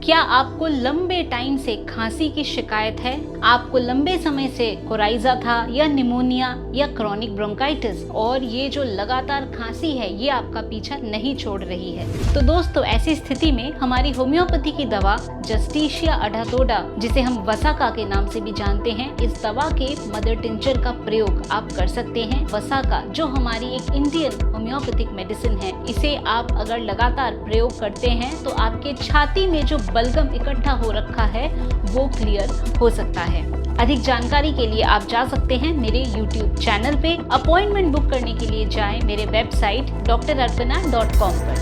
क्या आपको लंबे टाइम से खांसी की शिकायत है? आपको लंबे समय से कोराइजा था या निमोनिया या क्रॉनिक ब्रोंकाइटिस और ये जो लगातार खांसी है ये आपका पीछा नहीं छोड़ रही है? तो दोस्तों, ऐसी स्थिति में हमारी होम्योपैथी की दवा जस्टिशिया अडाटोडा, जिसे हम वसाका के नाम से भी जानते हैं, इस दवा के मदर टिंचर का प्रयोग आप कर सकते हैं। वसाका जो हमारी एक इंडियन होम्योपैथिक मेडिसिन है, इसे आप अगर लगातार प्रयोग करते हैं तो आपके छाती में जो बलगम इकट्ठा हो रखा है वो क्लियर हो सकता है। अधिक जानकारी के लिए आप जा सकते हैं मेरे YouTube चैनल पे। अपॉइंटमेंट बुक करने के लिए जाएं मेरे वेबसाइट drarpana.com पर।